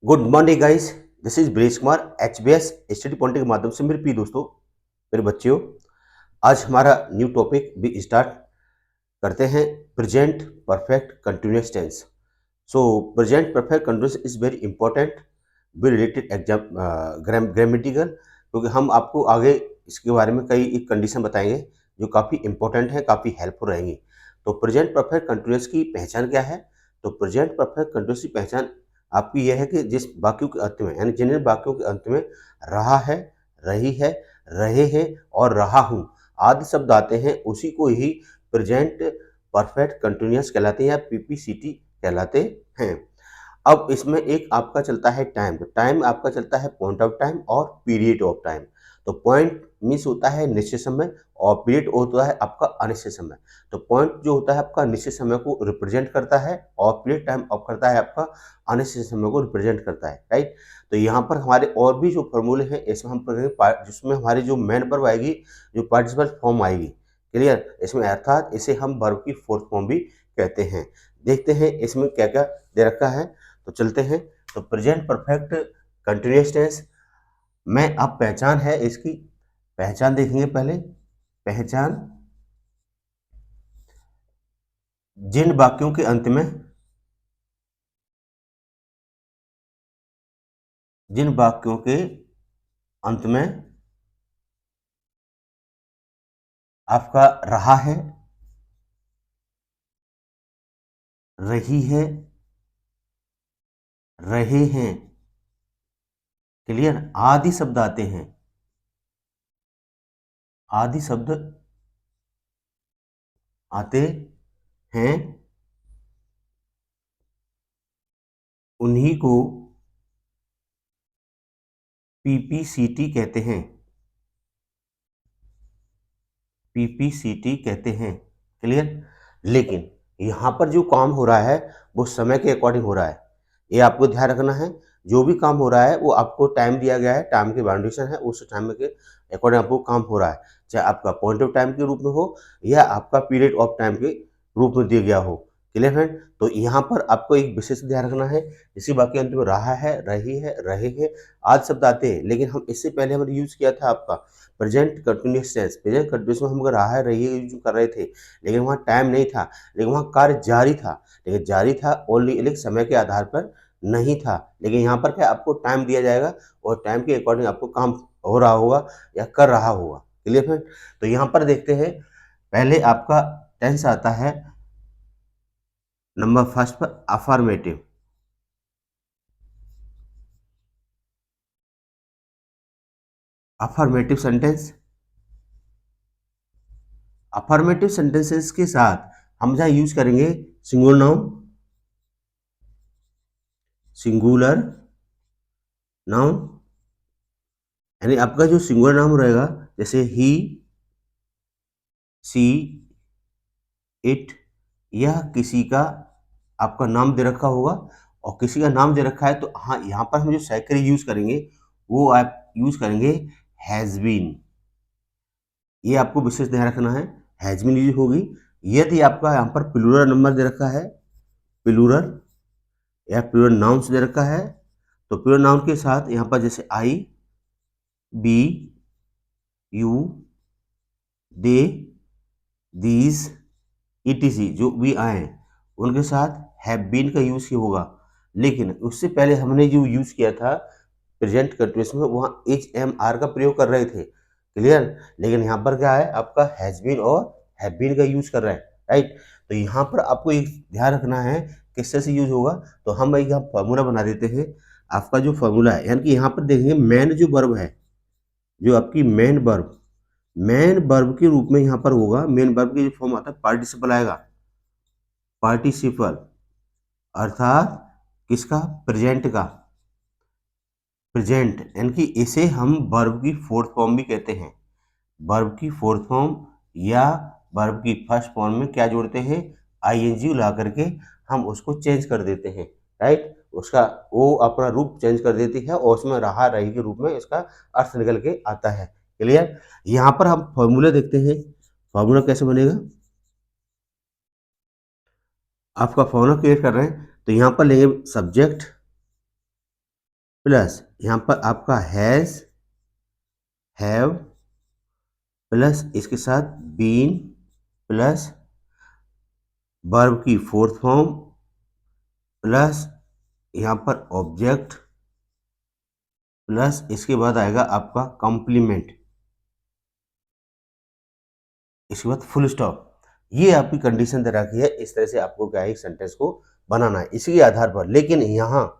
Good morning guys. This is ब्रेश Kumar HBS study point के माध्यम से। मेरे प्रिय दोस्तों, मेरे बच्चों, आज हमारा न्यू टॉपिक भी स्टार्ट करते हैं। Present perfect continuous tense. So present perfect continuous is very important, B related exam grammatical, क्योंकि हम आपको आगे इसके बारे में कई एक कंडीशन बताएंगे जो काफ़ी इंपॉर्टेंट है, काफ़ी हेल्पफुल रहेंगी। तो प्रेजेंट परफेक्ट कंटिन्यूअस की पहचान क्या है? तो प्रेजेंट परफेक्ट कंटिन्यूअस की पहचान आपकी यह है कि जिस वाक्यों के अंत में, यानी जिन वाक्यों के अंत में रहा है, रही है, रहे हैं और रहा हूँ आदि शब्द आते हैं, उसी को ही प्रेजेंट परफेक्ट कंटिन्यूअस कहलाते हैं या पीपीसीटी कहलाते हैं। अब इसमें एक आपका चलता है टाइम। तो टाइम आपका चलता है पॉइंट ऑफ टाइम और पीरियड ऑफ टाइम। तो पॉइंट मीन्स होता है निश्चित समय और पीरियड होता है आपका अनिश्चित समय। तो पॉइंट जो होता है आपका निश्चित समय को रिप्रेजेंट करता है और पीरियड टाइम ऑफ करता है आपका अनिश्चित समय को रिप्रेजेंट करता है, राइट। तो यहाँ पर हमारे और भी जो फॉर्मूले हैं इसमें हम पढ़ेंगे, जिसमें हमारी जो मेन वर्ब आएगी, जो पार्टिसिपल फॉर्म आएगी, क्लियर। इसमें अर्थात इसे हम वर्ब की फोर्थ फॉर्म भी कहते हैं। देखते हैं इसमें क्या क्या दे रखा है। तो चलते हैं। तो प्रेजेंट परफेक्ट कंटिन्यूअस टेंस में अब पहचान है, इसकी पहचान देखेंगे पहले। पहचान जिन वाक्यों के अंत में, जिन वाक्यों के अंत में आपका रहा है, रही है, रहे हैं, क्लियर, आदि शब्द आते हैं, आदि शब्द आते हैं, उन्हीं को पीपीसीटी कहते हैं, पीपीसीटी कहते हैं, क्लियर। लेकिन यहाँ पर जो काम हो रहा है वो समय के अकॉर्डिंग हो रहा है, ये आपको ध्यान रखना है। जो भी काम हो रहा है वो आपको टाइम दिया गया है, टाइम की बाउंडेशन है, उस टाइम के अकॉर्डिंग आपको काम हो रहा है, चाहे आपका पॉइंट ऑफ टाइम के रूप में हो या आपका पीरियड ऑफ टाइम के रूप में दिया गया हो, क्लियर फ्रेंड। तो यहाँ पर आपको एक विशेष ध्यान रखना है। इसी वाक्य अंत में रहा है, रही है, रहे हैं आदि शब्द आते हैं, लेकिन हम इससे पहले हमने यूज किया था आपका present continuous tense. Present continuous में हम अगर रहा है, रही है यूज कर रहे थे, लेकिन वहाँ टाइम नहीं था, लेकिन वहाँ कार्य जारी था। लेकिन जारी था ओनली, लेकिन समय के आधार पर नहीं था। लेकिन यहाँ पर क्या आपको टाइम दिया जाएगा और टाइम के अकॉर्डिंग आपको काम हो रहा होगा या कर रहा होगा, क्लियर फ्रेंड। तो यहाँ पर देखते हैं, पहले आपका टेंस आता है नंबर फर्स्ट पर affirmative. Affirmative sentence, affirmative sentences के साथ हम जहाँ यूज करेंगे सिंगुलर नाउन, सिंगुलर नाउन, यानी आपका जो सिंगुलर नाउन रहेगा, जैसे ही, सी, इट, यह किसी का आपका नाम दे रखा होगा और किसी का नाम दे रखा है, तो हाँ यहाँ पर हम जो सेकेंडरी यूज करेंगे वो आप यूज करेंगे हैज बीन। ये आपको विशेष ध्यान रखना है, हैज बीन यूज होगी। यदि आपका यहाँ पर प्लूरल नंबर दे रखा है, प्लूरल या प्लूरल नाउन दे रखा है, तो प्लूरल नाउन के साथ यहाँ पर जैसे I, we, you, they, these, etc जो भी आए उनके साथ हैव बीन का यूज ही होगा। लेकिन उससे पहले हमने जो यूज किया था प्रेजेंट कंटिन्यूअस में, वहाँ एच एम आर का प्रयोग कर रहे थे, क्लियर। लेकिन यहाँ पर क्या है, आपका हैज बीन और हैव बीन का यूज कर रहे हैं, राइट। तो यहाँ पर आपको एक ध्यान रखना है किससे से यूज होगा। तो हम एक यहाँ फॉर्मूला बना देते हैं। आपका जो फॉर्मूला है, यानी कि यहाँ पर देखेंगे मेन जो वर्ब है, जो आपकी मेन वर्ब, मेन वर्ब के रूप में यहाँ पर होगा। मेन वर्ब की जो फॉर्म आता है पार्टिसिपल आएगा, पार्टिसिपल, अर्थात किसका, प्रेजेंट का, प्रेजेंट, यानी कि इसे हम वर्ब की फोर्थ फॉर्म भी कहते हैं। वर्ब की फोर्थ फॉर्म या वर्ब की फर्स्ट फॉर्म में क्या जोड़ते हैं, आईएनजी ला करके हम उसको चेंज कर देते हैं, राइट। उसका वो अपना रूप चेंज कर देती है और उसमें रहा रही के रूप में इसका अर्थ निकल के आता है, क्लियर। यहाँ पर हम फॉर्मूला देखते हैं, फॉर्मूला कैसे बनेगा। आपका फॉर्मूला क्रिएट कर रहे हैं, तो यहाँ पर लेंगे सब्जेक्ट, प्लस यहाँ पर आपका हैज़, हैव प्लस इसके साथ बीन प्लस वर्ब की फोर्थ फॉर्म प्लस यहाँ पर ऑब्जेक्ट प्लस इसके बाद आएगा आपका कॉम्प्लीमेंट, इसके बाद फुल स्टॉप। ये आपकी कंडीशन दे रखी है। इस तरह से आपको क्या है, एक सेंटेंस को बनाना है इसी के आधार पर। लेकिन यहाँ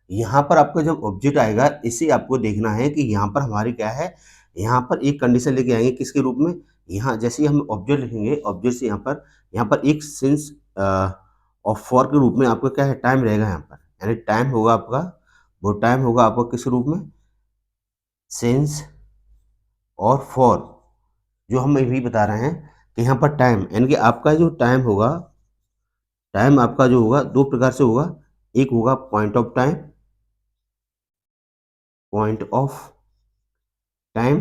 यहाँ पर आपका जब ऑब्जेक्ट आएगा, इसे आपको देखना है कि यहाँ पर हमारी क्या है, यहाँ पर एक कंडीशन लेके आएंगे किसके रूप में, यहाँ जैसे ही हम ऑब्जेक्ट लिखेंगे, ऑब्जेक्ट से यहाँ पर एक सिंस और फॉर के रूप में आपका क्या है, टाइम रहेगा यहाँ पर, यानी टाइम होगा आपका, वो टाइम होगा आपका किस रूप में, सिंस और फॉर। जो हम अभी बता रहे हैं कि यहाँ पर टाइम, यानी कि आपका जो टाइम होगा, टाइम आपका जो होगा दो प्रकार से होगा। एक होगा point of time, point of time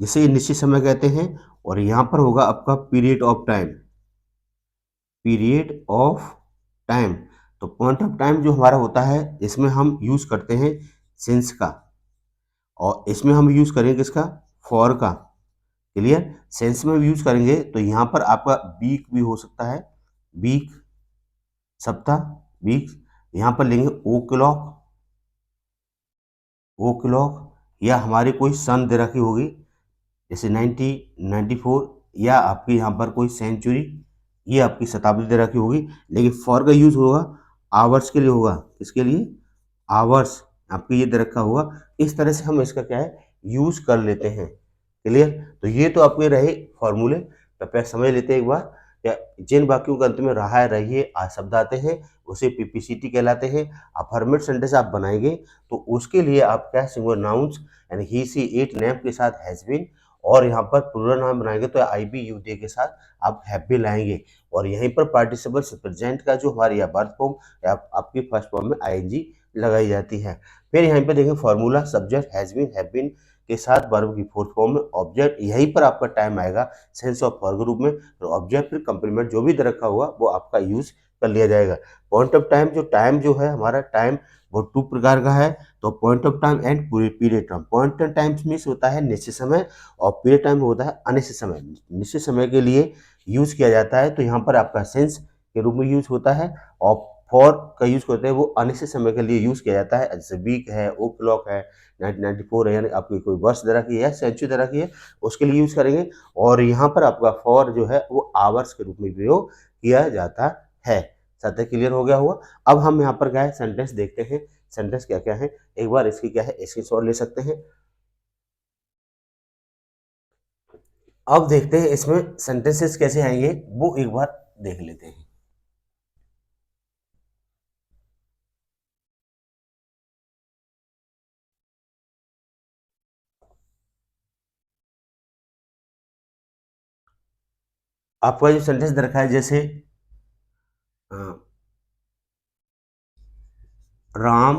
जिसे निश्चित समय कहते हैं, और यहाँ पर होगा आपका period of time, period of time. तो पॉइंट ऑफ टाइम जो हमारा होता है, इसमें हम यूज करते हैं सिंस का, और इसमें हम यूज करेंगे किसका, फॉर का। क्लियर, सेंस में यूज करेंगे तो यहाँ पर आपका वीक भी हो सकता है, वीक, सप्ताह, वीक। यहाँ पर लेंगे ओ क्लॉक, ओ क्लॉक, या हमारी कोई सन दे रखी होगी जैसे 90, 94, या आपकी यहाँ पर कोई सेंचुरी, ये आपकी शताब्दी दे रखी होगी। लेकिन फॉर का यूज होगा आवर्स के लिए, होगा किसके लिए, आवर्स, आपके ये दे रखा होगा। इस तरह से हम इसका क्या है, यूज कर लेते हैं। क्लियर, तो ये तो आपके रहे फॉर्मूले। कृपया समझ लेते हैं एक बार। या जिन वाक्यों के अंत में रहा है रहिए आ शब्द आते हैं, उसे पीपीसीटी कहलाते हैं। अफर्मेटिव सेंटेंस आप बनाएंगे तो उसके लिए आप क्या, सिंगुलर नाउन्स यानी ही सी इट नेम के साथ हैज बीन, और यहाँ पर प्लूरल नाउन बनाएंगे तो आई बी यू दे के साथ आप हैव बीन लाएंगे। और यहीं पर पार्टिसिपल प्रेजेंट का जो हमारी या वर्ब फॉर्म या आपकी फर्स्ट फॉर्म में आईएनजी लगाई जाती है। फिर यहाँ पे देखेंगे formula, subject has been, have been के साथ वर्ब की फोर्थ फॉर्म में ऑब्जेक्ट, यहीं पर आपका टाइम आएगा सेंस ऑफ फॉर के रूप में। तो ऑब्जेक्ट फिर कंप्लीमेंट जो भी दे रखा हुआ वो आपका यूज कर लिया जाएगा। पॉइंट ऑफ टाइम, जो टाइम जो है हमारा टाइम, वो टू प्रकार का है। तो point of time and period time. Point of time means होता है निश्चित समय, और पीरियड टाइम होता है अनिश्चित समय। निश्चित समय के लिए यूज किया जाता है तो यहाँ पर आपका सेंस के रूप में यूज होता है, और फॉर का यूज करते हैं वो अनिश्चित समय के लिए यूज किया जाता है। जैसे वीक है, ओ क्लॉक है, 1994 है, यानी आपकी कोई वर्ष दे रखी है, सेंचुरी दे रखी है, उसके लिए यूज करेंगे। और यहाँ पर आपका फॉर जो है वो आवर्स के रूप में प्रयोग किया जाता है। सत्य क्लियर हो गया हुआ। अब हम यहाँ पर क्या है, सेंटेंस देखते हैं, सेंटेंस क्या क्या है, एक बार इसकी क्या है स्क्रीनशॉट ले सकते हैं। अब देखते हैं इसमें सेंटेंसेस कैसे आएंगे, वो एक बार देख लेते हैं। आपका जो सेंटेंस दे रखा है, जैसे अ, राम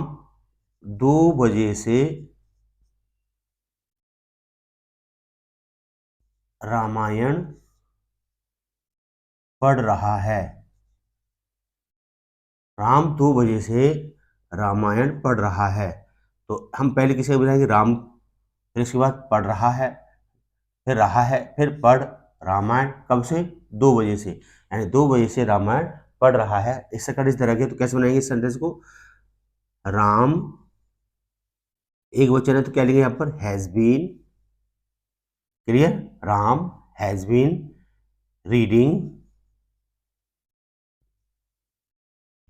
2 बजे से रामायण पढ़ रहा है। राम 2 बजे से रामायण पढ़ रहा है। तो हम पहले किसे बुलाएंगे, राम, फिर इसके बाद पढ़ रहा है, फिर रहा है, फिर पढ़, रामायण कब से, 2 बजे से, यानी 2 बजे से रामायण पढ़ रहा है। इससे कंडीशन तरह के, तो कैसे बनाएंगे इस सेंटेंस को, राम, एक वचन है तो क्या लेंगे यहाँ पर, has been. Clear, Ram has been reading,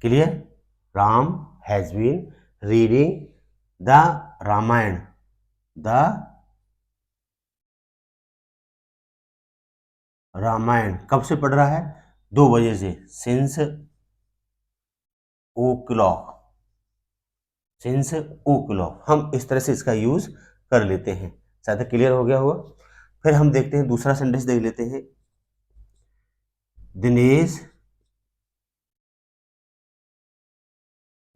clear, Ram has been reading the Ramayana, the Ramayana कब से पढ़ रहा है, 2 बजे से, since o'clock, since o'clock. हम इस तरह से इसका यूज कर लेते हैं। शायद क्लियर हो गया होगा। फिर हम देखते हैं दूसरा सेंटेंस देख लेते हैं। दिनेश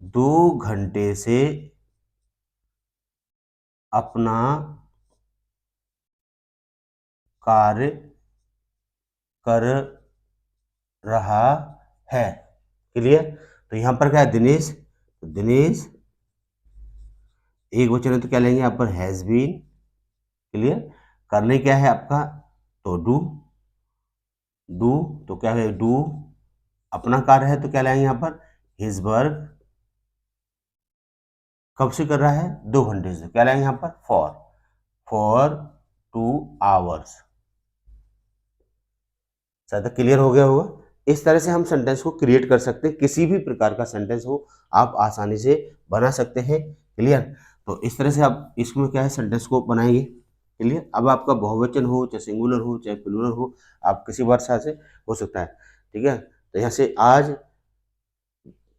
2 घंटे से अपना कार्य कर रहा है। क्लियर, तो यहां पर क्या है, दिनेश, तो दिनेश एक वचन है तो क्या लेंगे यहाँ पर हैज बीन। क्लियर। करने क्या है आपका, तो डू। डू तो क्या है, डू। अपना कार्य है तो क्या लाएंगे यहाँ पर, हिज वर्क। कब से कर रहा है, 2 घंटे से, क्या लाएंगे यहाँ पर, फॉर 2 आवर्स। शायद क्लियर हो गया होगा। इस तरह से हम सेंटेंस को क्रिएट कर सकते हैं, किसी भी प्रकार का सेंटेंस हो आप आसानी से बना सकते हैं। क्लियर। तो इस तरह से आप इसमें क्या है, सेंटेंस को बनाएंगे। क्लियर। अब आपका बहुवचन हो, चाहे सिंगुलर हो, चाहे प्लूरल हो, आप किसी वर्षा से हो सकता है। ठीक है। तो यहाँ से आज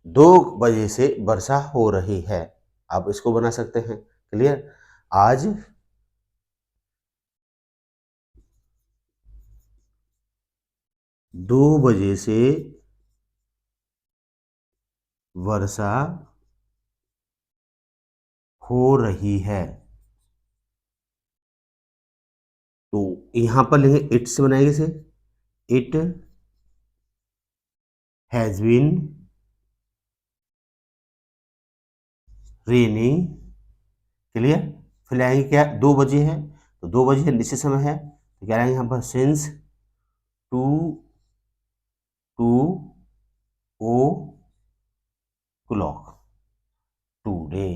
2 बजे से वर्षा हो रही है, आप इसको बना सकते हैं। क्लियर। आज 2 बजे से वर्षा हो रही है। तो यहां पर लेंगे इट से बनाएंगे इसे, it has been raining. Clear. फिर आएंगे क्या, 2 बजे है तो 2 बजे निश्चित समय है, तो क्या आएंगे यहाँ पर, सिंस 2 o'clock टूडे।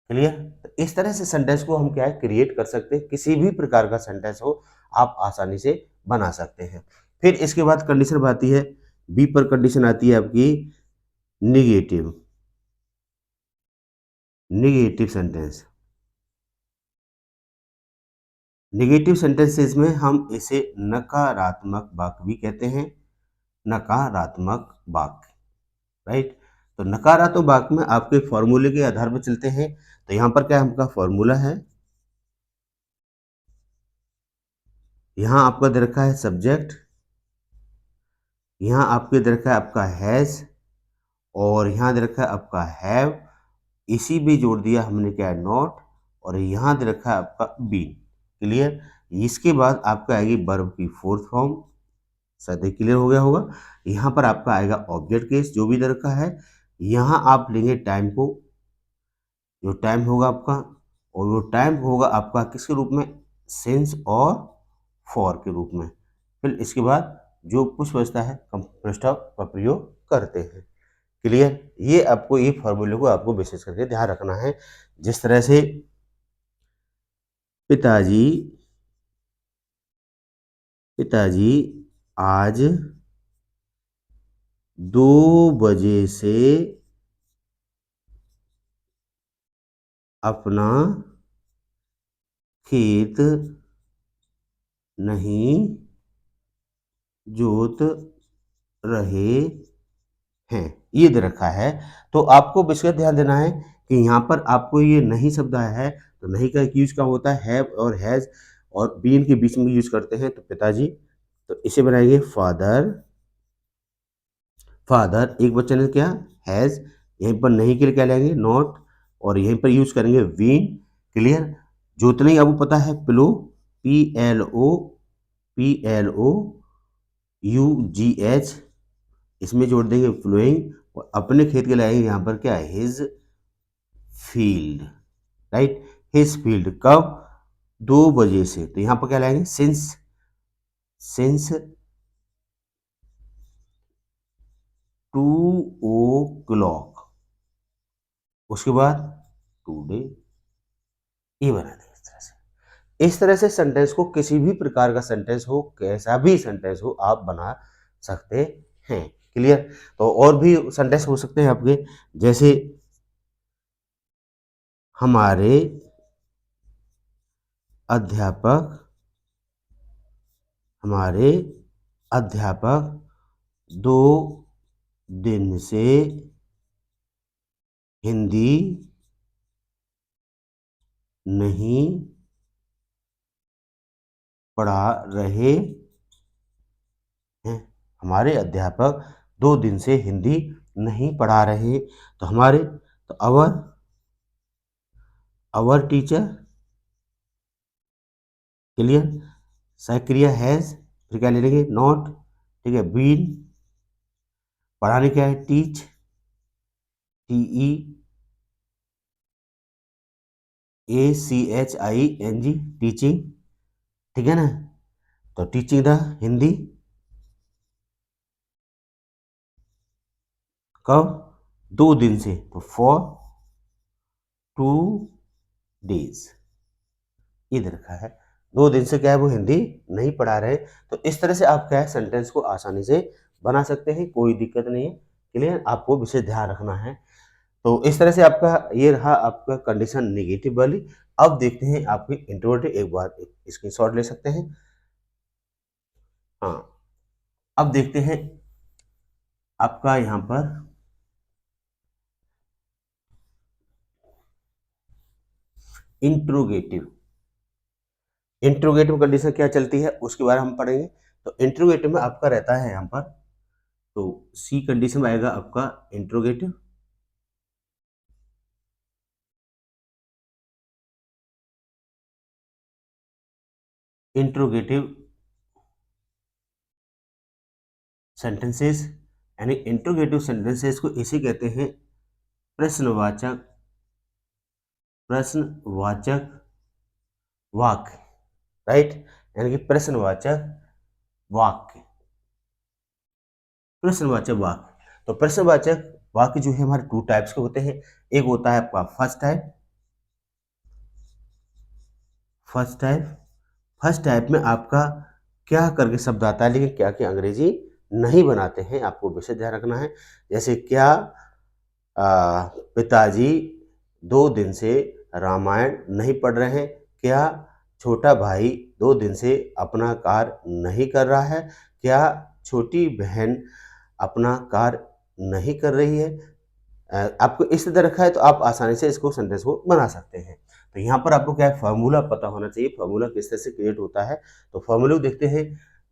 क्लियर। तो इस तरह से सेंटेंस को हम क्या है, क्रिएट कर सकते हैं, किसी भी प्रकार का सेंटेंस हो आप आसानी से बना सकते हैं। फिर इसके बाद कंडीशन आती है, बी पर कंडीशन आती है आपकी negative. Negative sentence. Negative sentences में हम इसे नकारात्मक वाक्य भी कहते हैं। नकारात्मक वाक्य। राइट। तो नकारात्मक वाक्य में आपके फॉर्मूले के आधार पर चलते हैं। तो यहां पर क्या आपका फॉर्मूला है, यहां आपका दे रखा है सब्जेक्ट, यहां आपके दे रखा है आपका हैज, और यहां दे रखा है आपका हैव। इसी भी जोड़ दिया हमने क्या है, नॉट, और यहां दे रखा है आपका बीन। क्लियर। इसके बाद आपका आएगी वर्ब की फोर्थ फॉर्म। शायद क्लियर हो गया होगा। यहाँ पर आपका आएगा ऑब्जेक्ट केस जो भी दे रखा है। यहाँ आप लेंगे टाइम को, जो टाइम होगा आपका, और वो टाइम होगा आपका किसके रूप में, सिंस और फॉर के रूप में। फिर इसके बाद जो पुष्प बचता है कंप्रेस्ड का प्रयोग करते हैं। क्लियर। ये आपको, ये फॉर्मूले को आपको विशेष करके ध्यान रखना है। जिस तरह से पिताजी पिताजी आज 2 बजे से अपना खेत नहीं जोत रहे हैं, ये दे रखा है। तो आपको विशेष ध्यान देना है कि यहाँ पर आपको ये नहीं शब्द आया है, तो नहीं का यूज का होता है हैव और हैज, और बीन के बीच में यूज करते हैं। तो पिताजी, तो इसे बनाएंगे फादर। फादर एक बच्चन है क्या, हैज। यहीं पर नहीं के लिए क्या लेंगे, नॉट, और यहीं पर यूज करेंगे वीन। क्लियर। जोतने आपको पता है प्लो, PLOUGH, इसमें जोड़ देंगे फ्लोइंग, और अपने खेत के लाएंगे यहाँ पर क्या है, his field. Right. His field कब, 2 बजे से, तो यहाँ पर क्या लाएंगे, सिंस। सिंस 2 o'clock, उसके बाद टूडे, ये बना देंगे इस तरह से। इस तरह से सेंटेंस को, किसी भी प्रकार का सेंटेंस हो, कैसा भी सेंटेंस हो, आप बना सकते हैं। क्लियर। तो और भी सेंटेंस हो सकते हैं आपके, जैसे हमारे अध्यापक हमारे अध्यापक 2 दिन से हिंदी नहीं पढ़ा रहे हैं। हमारे अध्यापक 2 दिन से हिंदी नहीं पढ़ा रहे। तो हमारे, तो अवर टीचर। क्लियर। सक्रिय हैज, फिर क्या ले लेंगे, नॉट। ठीक है। बीन, पढ़ाने क्या है, टीच, TE, ACHING, टीचिंग, ठीक है ना। तो टीचिंग द हिंदी कब, 2 दिन से, तो फॉर 2 days, ये दे रखा है। 2 दिन से क्या है, वो हिंदी नहीं पढ़ा रहे। तो इस तरह से आप क्या है, सेंटेंस को आसानी से बना सकते हैं, कोई दिक्कत नहीं है। क्लियर, आपको विशेष ध्यान रखना है। तो इस तरह से आपका ये रहा आपका कंडीशन नेगेटिव वाली। अब देखते हैं आपके इंट्रोवर्टेड, एक बार स्क्रीनशॉट ले सकते हैं। हाँ, अब देखते हैं आपका यहाँ पर इंट्रोगेटिव। इंट्रोगेटिव कंडीशन क्या चलती है उसके बारे में हम पढ़ेंगे। तो इंट्रोगेटिव में आपका रहता है यहाँ पर, तो सी कंडीशन में आएगा आपका इंट्रोगेटिव। इंट्रोगेटिव सेंटेंसेस, यानी इंट्रोगेटिव सेंटेंसेस को इसे कहते हैं प्रश्नवाचक, प्रश्नवाचक वाक्य, राइट। यानी कि प्रश्नवाचक वाक्य, प्रश्नवाचक वाक्य। तो प्रश्नवाचक वाक्य जो है हमारे 2 टाइप्स के होते हैं। एक होता है आपका first type, first type. First type में आपका क्या करके शब्द आता है, लेकिन क्या क्या अंग्रेजी नहीं बनाते हैं, आपको विशेष ध्यान रखना है। जैसे क्या पिताजी 2 दिन से रामायण नहीं पढ़ रहे हैं, क्या छोटा भाई 2 दिन से अपना कार्य नहीं कर रहा है, क्या छोटी बहन अपना कार्य नहीं कर रही है। आपको इस तरह रखा है तो आप आसानी से इसको सेंटेंस को बना सकते हैं। तो यहाँ पर आपको क्या है, फार्मूला पता होना चाहिए, फार्मूला किस तरह से क्रिएट होता है। तो फार्मूला देखते हैं।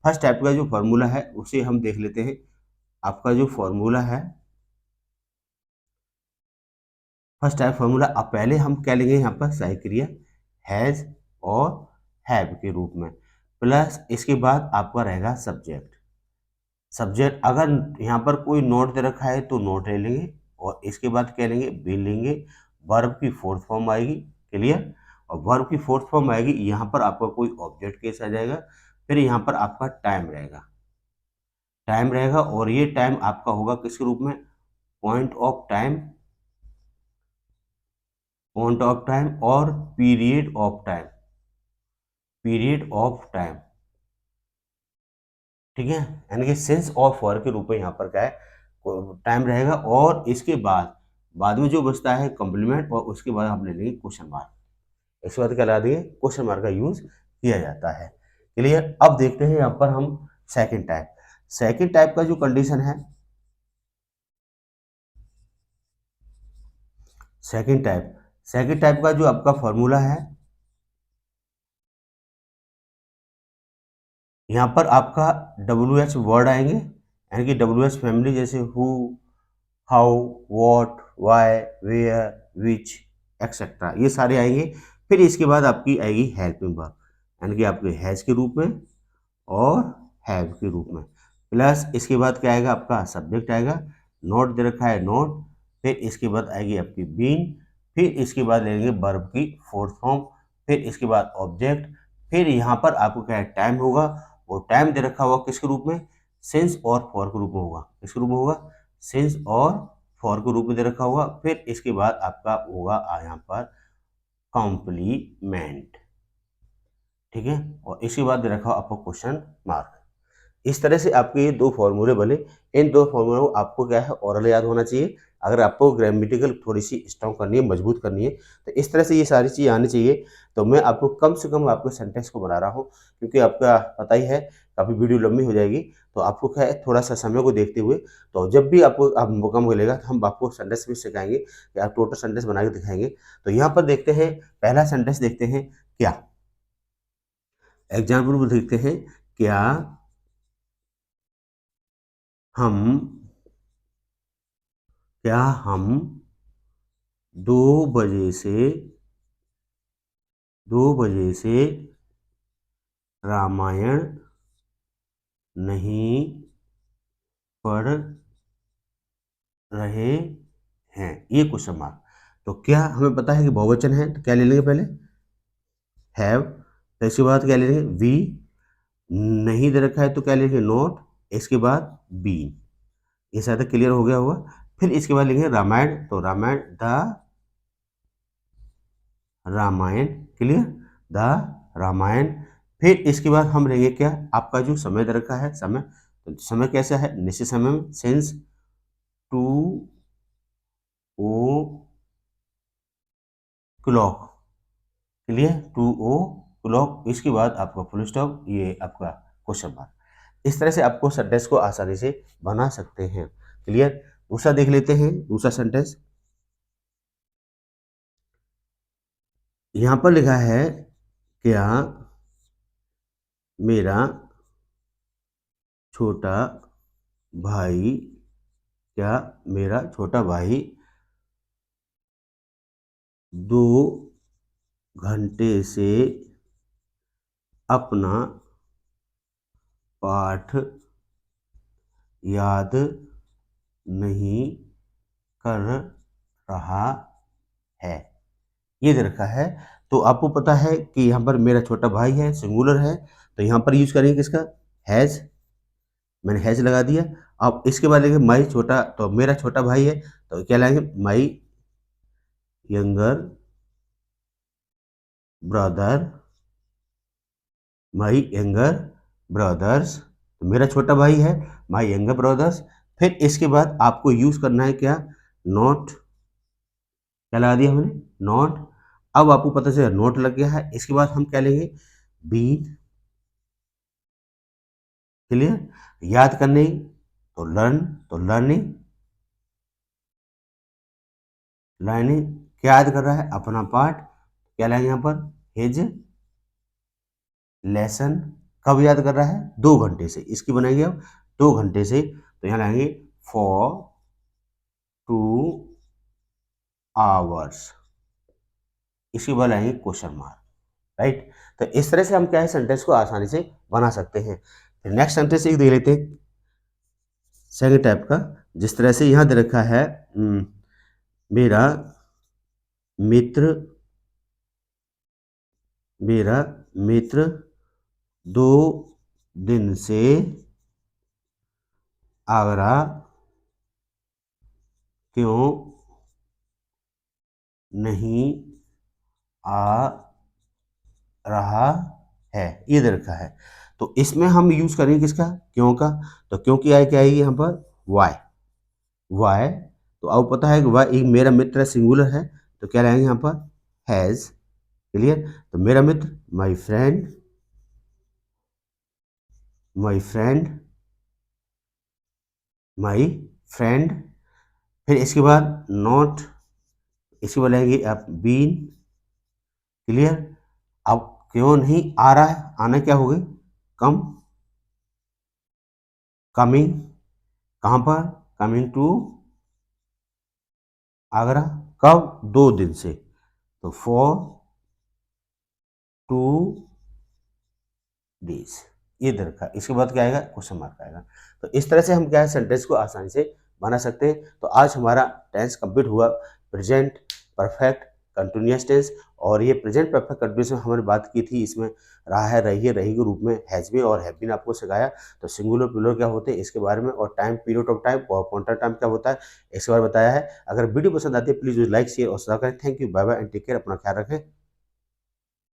फर्स्ट टाइप का जो फार्मूला है उसे हम देख लेते हैं। आपका जो फार्मूला है, फर्स्ट टाइप फार्मूला, अब पहले हम क्या लेंगे यहाँ पर सहायक क्रिया हैज और हैव के रूप में, प्लस इसके बाद आपका रहेगा सब्जेक्ट। सब्जेक्ट अगर यहाँ पर कोई नोट दे रखा है तो नोट ले लेंगे, और इसके बाद क्या लेंगे, बी लेंगे। वर्ब की फोर्थ फॉर्म आएगी, क्लियर। और वर्ब की फोर्थ फॉर्म आएगी, यहाँ पर आपका कोई ऑब्जेक्ट केस आ जाएगा। फिर यहाँ पर आपका टाइम रहेगा, टाइम रहेगा, और ये टाइम आपका होगा किसके रूप में, point of time, point of time और period of time, period of time, ठीक है। यानी कि सेंस ऑफ वर्क के रूप में यहाँ पर क्या है, टाइम रहेगा। और इसके बाद में जो बचता है कॉम्प्लीमेंट, और उसके बाद हम ले लेंगे क्वेश्चन मार्क। इसके बाद क्या ला देंगे, क्वेश्चन मार्क का यूज किया जाता है, क्लियर। अब देखते हैं यहाँ पर हम सेकंड टाइप। सेकंड टाइप का जो कंडीशन है, सेकंड टाइप का जो आपका फॉर्मूला है, यहाँ पर आपका WH वर्ड आएंगे, यानी कि WH फैमिली, जैसे who, how, what, why, where, which, etcetera, ये सारे आएंगे। फिर इसके बाद आपकी आएगी हेल्पिंग वर्ब, यानी कि आपके हैज के रूप में और हैव के रूप में, प्लस इसके बाद क्या आएगा, आपका सब्जेक्ट आएगा। नोट दे रखा है, नोट। फिर इसके बाद आएगी आपकी बीन। फिर इसके बाद लेंगे वर्ब की फोर्थ फॉर्म। फिर इसके बाद ऑब्जेक्ट। फिर यहाँ पर आपको क्या है, टाइम होगा। वो टाइम दे रखा होगा किसके रूप में, सिंस और फॉर के रूप में होगा। किसके रूप में होगा, सिंस और फॉर के रूप में दे रखा होगा। फिर इसके बाद आपका होगा यहाँ पर कॉम्प्लीमेंट, ठीक है। और इसके बाद दे रखा हो आपको क्वेश्चन मार्क। इस तरह से आपके ये 2 फॉर्मूले बने। इन 2 फॉर्मूलों को आपको क्या है, ओरल याद होना चाहिए। अगर आपको ग्रामेटिकल थोड़ी सी स्ट्रॉन्ग करनी है, मजबूत करनी है, तो इस तरह से ये सारी चीज़ आनी चाहिए। तो मैं आपको कम से कम आपको सेंटेंस को बना रहा हूँ, क्योंकि आपका पता ही है काफ़ी वीडियो लंबी हो जाएगी। तो आपको क्या है, थोड़ा सा समय को देखते हुए, तो जब भी आपको आप मौका मिलेगा तो हम आपको सेंटेंस भी सिखाएंगे, कि आप टोटल सेंटेंस बना के दिखाएंगे। तो यहाँ पर देखते हैं, पहला सेंटेंस देखते हैं। क्या, एग्जाम्पल देखते हैं। क्या हम क्या हम 2 बजे से 2 बजे से रामायण नहीं पढ़ रहे हैं, ये क्वेश्चन मार्क। तो क्या हमें पता है कि बहुवचन है, तो क्या ले लेंगे पहले, हैव। तो इसके बाद क्या ले लेंगे, वी। नहीं दे रखा है तो क्या लेंगे, नोट। इसके बाद बीन। ये शायद क्लियर हो गया होगा। फिर इसके बाद लेंगे रामायण, तो Ramayana, the Ramayana, clear, the Ramayana. फिर इसके बाद हम लेंगे क्या, आपका जो समय दे रखा है, समय, तो समय कैसा है, निश्चित समय में, सिंस 2 o'clock, क्लियर, 2 o'clock। इसके बाद आपका फुल स्टॉप, ये आपका क्वेश्चन मार्क। इस तरह से आपको सेंटेंस को आसानी से बना सकते हैं, क्लियर। दूसरा देख लेते हैं, दूसरा सेंटेंस यहां पर लिखा है, क्या मेरा छोटा भाई, क्या मेरा छोटा भाई 2 घंटे से अपना पाठ याद नहीं कर रहा है, ये दे रखा है। तो आपको पता है कि यहाँ पर मेरा छोटा भाई है, सिंगुलर है, तो यहाँ पर यूज करेंगे किसका, हैज। मैंने हैज लगा दिया। अब इसके बाद लेंगे माई छोटा, तो मेरा छोटा भाई है, तो क्या लाएंगे, my younger brother, my younger brothers, तो मेरा छोटा भाई है, माई यंगर ब्रदर्स। फिर इसके बाद आपको यूज करना है क्या, नॉट, क्या लगा दिया हमने, नॉट। अब आपको पता चला नोट लग गया है। इसके बाद हम क्या लेंगे, बीन, क्लियर। याद करने, तो लर्न, तो लर्निंग, लर्निंग। क्या याद कर रहा है, अपना पाठ, क्या लाएंगे यहाँ पर, हिज लेसन। कब याद कर रहा है, 2 घंटे से, इसकी बनाएंगे अब 2 घंटे से, तो यहाँ लाएंगे फॉर 2 hours। इसके बाद लाएंगे क्वेश्चन मार्क, राइट। तो इस तरह से हम क्या है, सेंटेंस को आसानी से बना सकते हैं। फिर नेक्स्ट सेंटेंस एक देख लेते हैं, सेकंड टाइप का। जिस तरह से यहाँ दे रखा है, मेरा मित्र, मेरा मित्र 2 दिन से आगरा क्यों नहीं आ रहा है, ये दे रखा है। तो इसमें हम यूज करेंगे किसका, क्यों का। तो क्यों की आए क्या आएगी यहाँ पर, वाई, वाई। तो अब पता है कि वाई, एक मेरा मित्र सिंगुलर है, तो क्या लाएंगे यहाँ पर, हैज, क्लियर। तो मेरा मित्र, my friend, my friend, my friend. फिर इसके बाद नॉट, इसके बाद लाएंगे आप बीन, क्लियर। अब क्यों नहीं आ रहा है, आना क्या हो गई, कम, कमिंग, कहाँ पर, कमिंग टू आगरा, कब, 2 दिन से, तो फॉर 2 days, ये दे रखा है। इसके बाद क्या आएगा, क्वेश्चन मार्क आएगा। तो इस तरह से हम क्या है, सेंटेंस को आसानी से बना सकते हैं। तो आज हमारा टेंस कंप्लीट हुआ, प्रेजेंट परफेक्ट कंटिन्यूअस टेंस। और ये प्रेजेंट परफेक्ट कंटिन्यूअस में हमने बात की थी, इसमें रहा है, रही है, रही के रूप में हैज बीन और हैव बीन आपको सिखाया। तो सिंगुलर प्लूरल क्या होते हैं इसके बारे में, और टाइम, पीरियड ऑफ टाइम और कॉन्टेंट टाइम क्या होता है इसके बारे में बताया है। अगर वीडियो पसंद आती है प्लीज लाइक शेयर और सब्सक्राइब करें। Thank you, bye bye and take care, अपना ख्याल रखें।